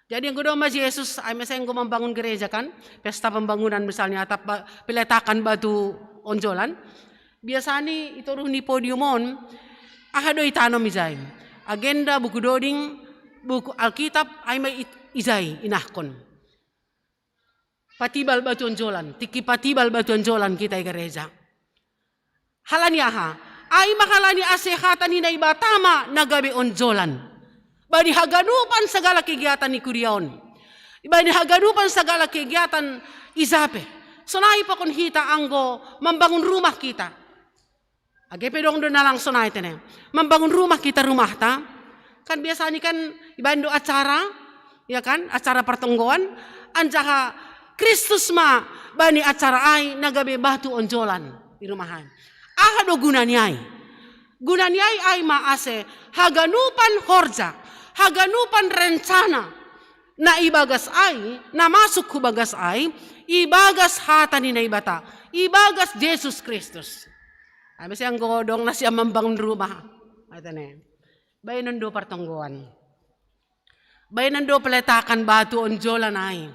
Jadi yang kedua mas Yesus ay misalnya yang membangun gereja kan, pesta pembangunan misalnya atap peletakan batu onjolan. Biasanya itu ni podiumon ahado itano mizay. Agenda buku doding buku Alkitab ay may izay inahkon. Patibal batu onjolan, tiki patibal batu onjolan kita gereja. Halani aha, ay mahalani asehatan ni naibatama nagabi onjolan. Bani haganupan segala kegiatan ni kuriaon. Bani haganupan segala kegiatan izape. Sonai pa kon hita anggo membangun rumah kita. Agepe dong do nalang sonai tene. Membangun rumah kita rumah ta. Kan biasanya kan ibando acara, ya kan, acara pertenggoan, anjaha Kristus ma bani acara ay nagabe batu onjolan di rumahan. Ahado gunanyay. Gunanyay ay maase haganupan horja, haganupan rencana na ibagas ay, na masuk ku bagas ay, ibagas hata ni naibata, ibagas Jesus Kristus. Ay masiyang godong na siya membangun rumah. Ito na yan. Bayan nando partangguan. Bayan nando peletakan batu onjolan ay.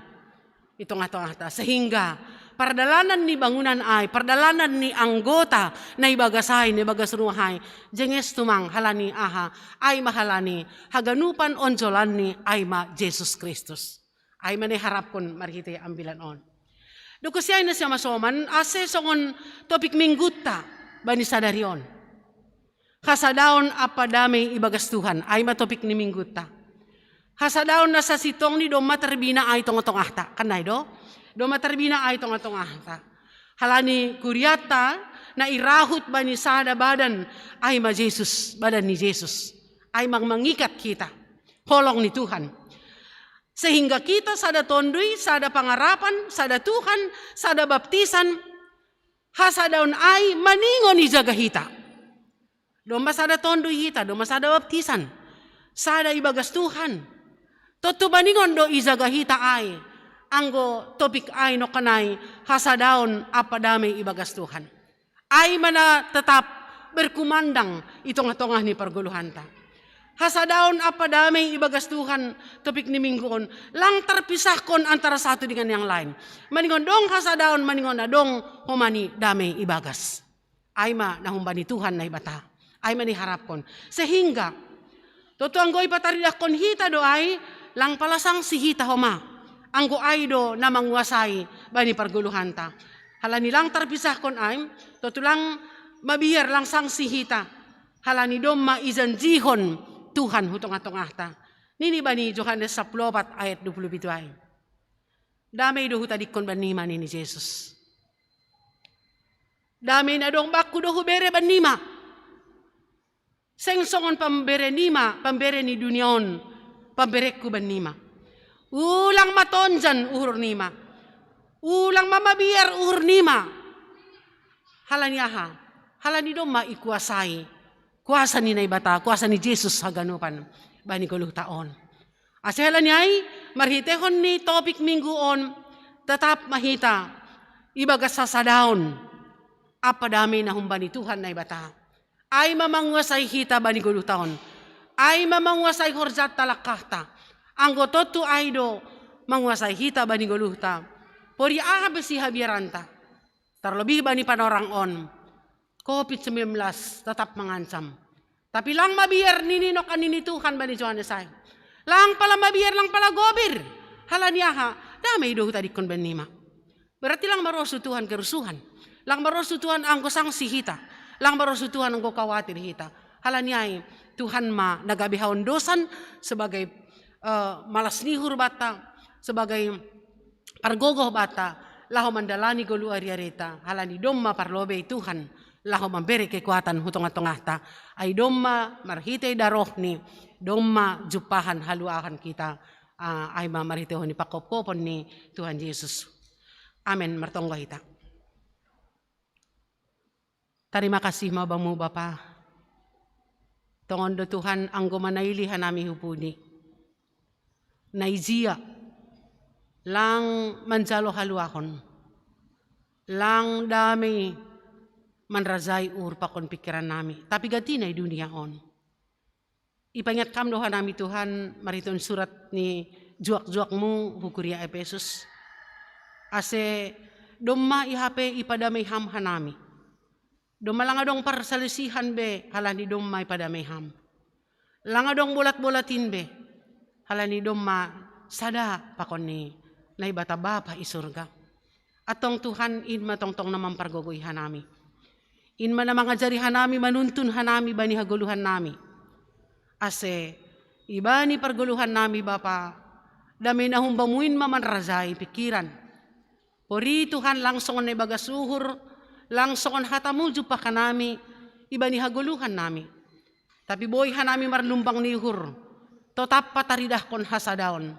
Ito nga to ata. Sehingga pardalanan ni bangunan ay, pardalanan ni anggota na ibagasay, na ibagas ruhay, jenges tumang halani aha, ay mahalani, haganupan onjolan ni ay ma Jesus Kristus. Ay maniharap kon marhiti ambilan on. Dukusiyay na siya masoman, ase songon topik mingguta, bani sadarion. Kasadaon apa damay ibagas Tuhan ay matopik ni mingguta. Kasadaon na sa sitong ni do materbina ay tong ahta. Kanay do? Do materbina ay tong ahta. Halani kuryata na irahut ba ni sada badan ay ma Jesus, badan ni Jesus. Ay mangikat kita. Holong ni Tuhan. Sehingga kita sada tondoy, sada pangarapan, sada Tuhan, sada baptisan, hasadaon ay maningon ni jagahita. Do masada tondoy hita, do masada baptisan. sada ibagas Tuhan. Toto baningon do izaga hita ay, anggo topik ay no kanay, hasadaon apa damay ibagas Tuhan. Ay mana tetap berkumandang itong atongah ni parguluhanta. Hasadaon apa damay ibagas Tuhan, topik ni mingguon, lang terpisahkon antara satu dengan yang lain. Maningon dong hasadaon, maningon na dong humani damay ibagas. Ay ma nahumbani Tuhan na ibata. Ay maniharapkon. Sehingga, toto anggo ipataridakon hita do ay, lang palasang si hita homa. Anggo ay do na manguasay bani parguluhanta. Halani lang terpisahkon ay, toto lang mabiyar lang sang si hita. Halani dom maizanjihon Tuhan hutong-atong ahta. Nini bani Johannes 14 ayat 27 ay. Damay do hutadikon banima ni Jesus. Damay na dong baku do hubere banima. Sengsongon pambere nima, pambere ni duniaon, pambereku banima. Ulang matonjan uhur nima. Ulang mamabiar uhur nima. Halani aha. Halani dong maikuasai. Kuasa ni naibata, kuasa ni Jesus haganupan bani 10 taon. Asela ni ay marhitehon ni topik mingguon tetap mahita ibagas sasadaon apa dami na humbani Tuhan naibata. Ay mamanguasay hita bani 10 taon. Ay mamanguasay horjat talakahta. Anggo totu ay do manguasay hita bani 10 ta. Pori ahabe si habiranta. Terlebih bani panorang on. COVID-19 tetap mengancam. Tapi lang mabiar ninino kanini Tuhan bani Johannes ay. Lang pala mabiar, lang pala gobir. Halaniaha, damay do tadikon banima. Berarti lang marosu Tuhan kerusuhan. Lang marosu Tuhan anggo sang sihita. Lang marosu Tuhan anggo kawatir hita. Halaniay, Tuhan ma nagabihawon dosan sebagai malas nihur bata, sebagai pargogoh bata, laho mandalani golu ariareta. Halani domma parlobe Tuhan. Laho memberi kekuatan hutong-atongahta ay domma marhitay darohni domma jupahan haluahan kita ay mamarhitay ni pakopopon ni Tuhan Yesus. Amen. Martonggo hita. Terima kasih mabamu Bapa. Tongon do Tuhan anggo manayili hanami hupuni. Naizia lang manjalo haluahon. Lang dami manrazay pakon pikiran nami. Tapi gati na dunia on. Ipangat kam doha nami Tuhan mariton surat ni juak-juakmu hukuria Efesus. Ase domma ihape ipadamay ham hanami. Domma lang adong parsalisihan be halani domma ipadamay ham. Lang adong bulat-bulatin be halani domma sada pakon ni naibata bapa isurga. Atong Tuhan in matongtong naman pargogoy hanami. Inman na mga jari hanami manuntun hanami bani haguluhan nami. Ase iba ni parguluhan nami Bapa, dami na humbamuin mamanrazay pikiran. Pori Tuhan langsongan na ibagasuhur, langsongan hatamuju pa kanami, iba ni haguluhan nami. Tapi boy hanami marlumbang nihur, totap pataridah kon hasadaon.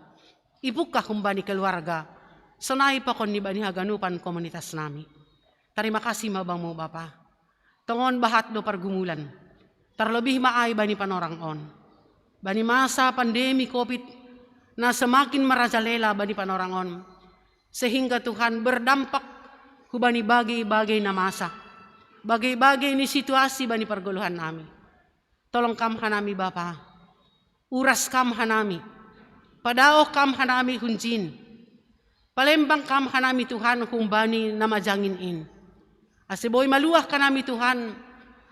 Ibuka kumbani keluarga, sanay pa kon ni bani haganupan komunitas nami. Terima kasih mabamu Bapa. Tongon bahat do pargumulan. Terlebih maay bani panorang on. Bani masa pandemi COVID na semakin merajalela bani panorang on. Sehingga Tuhan berdampak hubani bagai-bagai na masa. Bagai-bagai ni situasi bani parguluhan nami. Tolong kam hanami Bapa. Uras kam hanami. Padao kam hanami hunjin. Palembang kam hanami Tuhan humbani na majangin in. Asiboy maluah kanami Tuhan,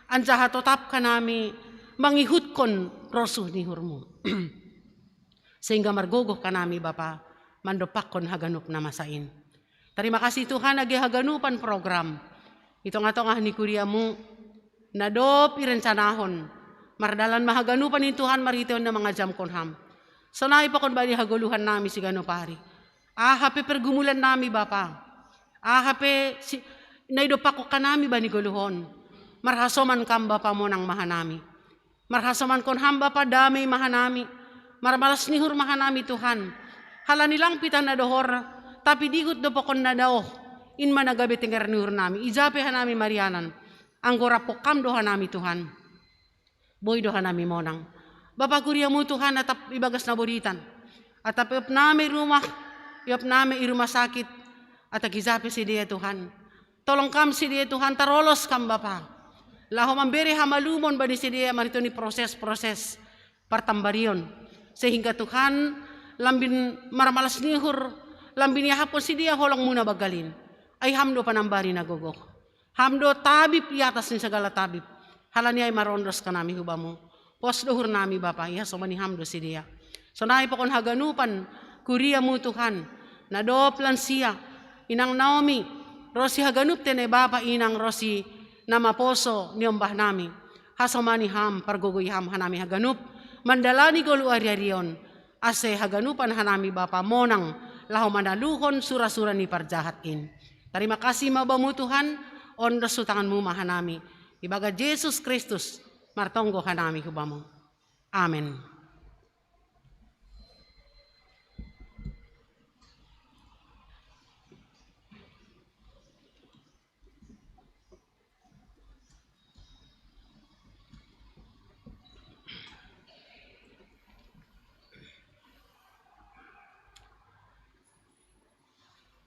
anjaha totap kanami, mangihutkon rosuh ni hurmu. Sehingga margogoh kanami Bapa, mandopakon haganup na masain. Terima kasih Tuhan agi haganupan program. Ito nga tong ni kuriamu, nadop irencanahon, mardalan mahaganupan ni Tuhan mariteon na mga jam konham. Sanay pa kon bali haguluhan nami si ganupari. Hape pergumulan nami Bapa. Hape naidopak ko kanami ba ni guluhon. Marhasoman kam Bapa mo ng mahanami. Marhasoman kon hamba pa dami mahanami. Marmalas nihur mahanami Tuhan. Hala nilang pitan na dohor. Tapi digut do pokon na daoh. Inman nagabi tinggar nihur nami. Ijape hanami Marianan. Ang gorapok kam doha nami Tuhan. Boy doha nami monang. Bapa kuriamu Tuhan atap ibagas naboritan. Atap iop nami rumah, iop nami i rumah sakit, atap gizapi si dia Tuhan. Tolong kam si dia Tuhan, tarolos kam Bapa. Laho memberi hamalumon bani si dia marito ni proses-proses partambarion. Sehingga Tuhan lambin maramalas nihur, lambin yahapon si dia holong muna bagalin. Ay hamdo panambari nagogok. Hamdo tabib i atas ni segala tabib. Halani ay marondos ka nami hubamu. Pos dohur nami Bapa, iya so mani hamdo si dia. So naay pakon haganupan, kuriamu Tuhan. Nadop lansia, inang Naomi, Rosi haganup tenay Bapa inang Rosi nama poso niombah nami. Hasomani ham pargogoy ham hanami haganup. Mandalani golu ariarion. Ase haganupan hanami Bapa monang laho manaluhon sura-sura ni parjahatin. Terima kasih mabamu Tuhan. Ondos sutanganmu mahanami. Ibaga Yesus Kristus martonggo hanami hubamu. Amen.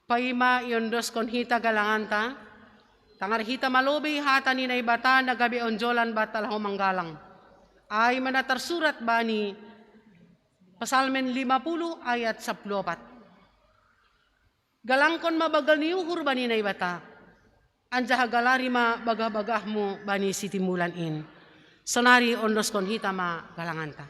Paima yondos kon hita galanganta, tangar hita malobi hata ni naibata nagabi onjolan batal manggalang. Ay manatarsurat bani Pasalmen 50 ayat 14. Galangkon mabagal ni uhur bani naibata, anjaha galari ma bagah-bagahmu bani sitimulan in. Sonari ondos kon hita ma galanganta.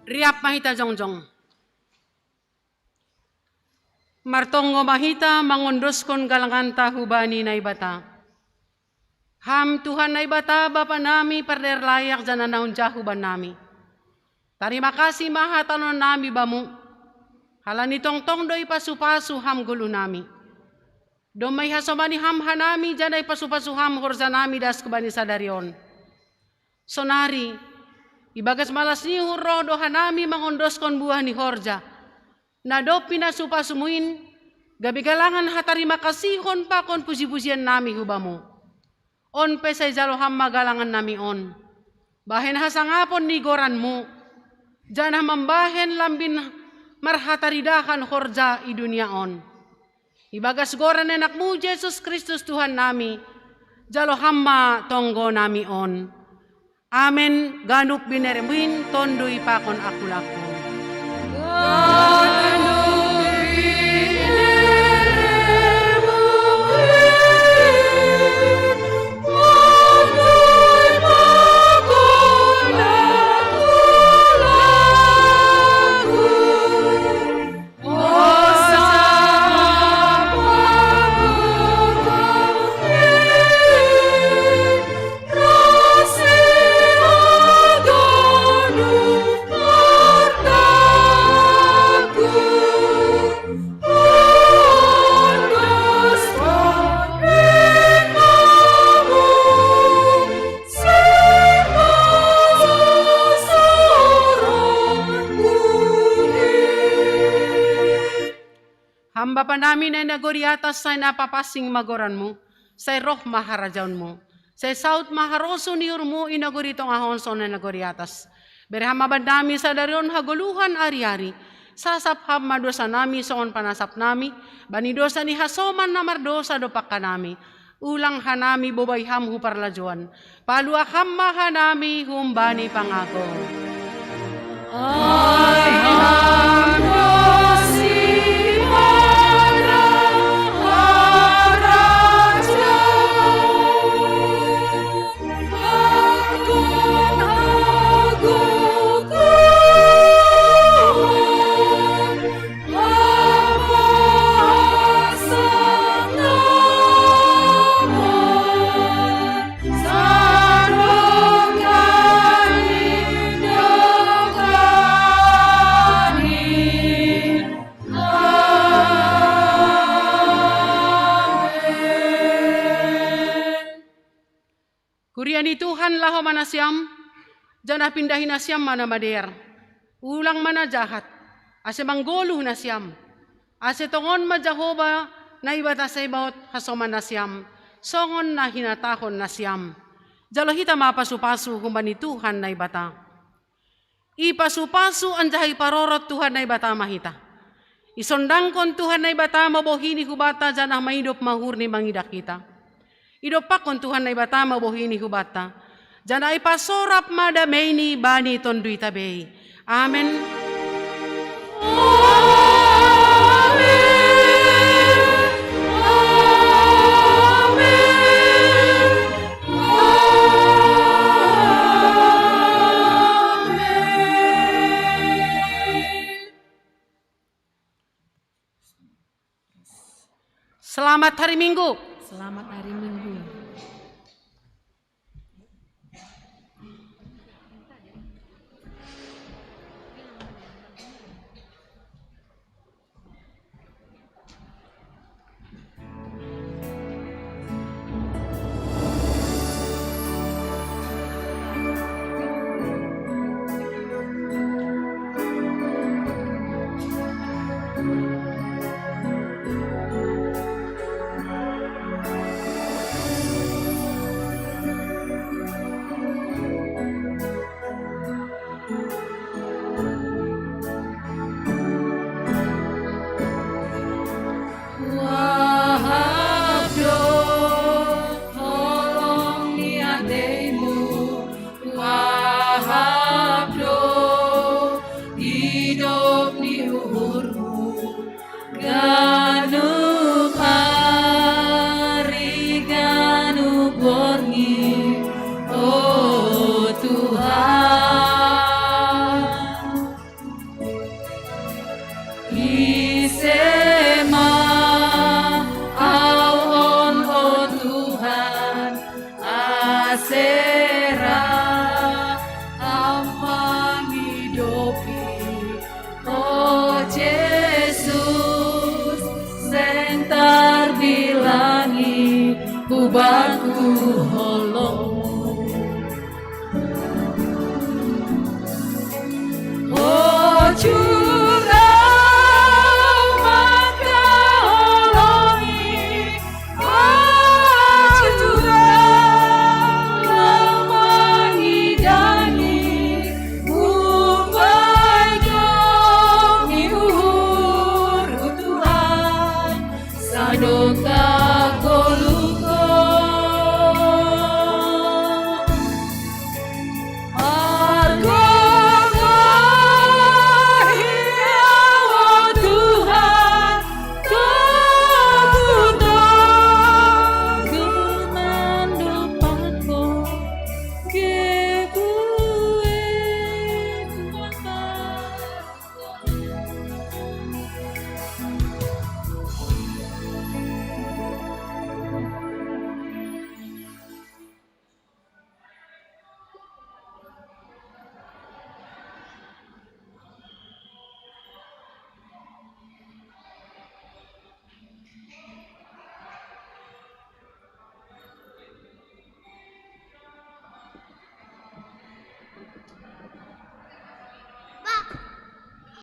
Riap mahita jongjong. Martongo mahita mangondoskon galanganta hubani na ibata. Ham Tuhan na ibata Bapa nami perder layak jana naun jahuban nami. Terima kasih maha tanon nami bamu. Halani tong doi pasu-pasu ham gulu nami. Domai hasomani ham hanami janai pasu-pasu ham horza nami das kebani sadarion. Sonari, ibagas malas ni hurro dohanami mangondoskon buah ni horja. Nadopi na supasumuin, gabi galangan hatarima kasihon pakon puji-pujian nami hubamu. On pesay jalo hamma galangan nami on. Bahen hasangapon ni goranmu. Janah membahen lambin marhataridahan horja i dunia on. Ibagas goran enakmu Yesus Kristus Tuhan nami. Jalo hamma tonggo nami on. Amen. Ganuk bineremuin tondui pakon aku laku. Bapa namin ay nagori atas sa napapasing magoranmu, sa roh maharajaunmu, sa saut maharoso ni urmu inagori tong ahonson na nagori atas. Berhamabad nami sa darion haguluhan ari-ari, sasapham madosa nami soon panasap nami, banidosa ni hasoman na mardosa dopak ka nami, ulang hanami bobayham huparlajuan, paluakam mahanami humbani pangako. Ay, Kuriani Tuhan laho mana siam, janah pindahin na siam mana mader. Ulang mana jahat, ase manggoluh na siam. Ase tongon ma Jehovah na ibata sa ibaot hasoman na siam. Songon na hinatahon na siam. Jalo hita mapasu-pasu kumbani Tuhan na ibata. Ipasupasu ang jahay parorot Tuhan na ibata mahita. Isondangkon Tuhan na ibata mabohini hubata janah mahidop mahurni mangidak kita. Idopakon Tuhan na ibata mabohini hubata. Jana ipasorap madameni bani tondui tabei. Amen. Selamat hari Minggu.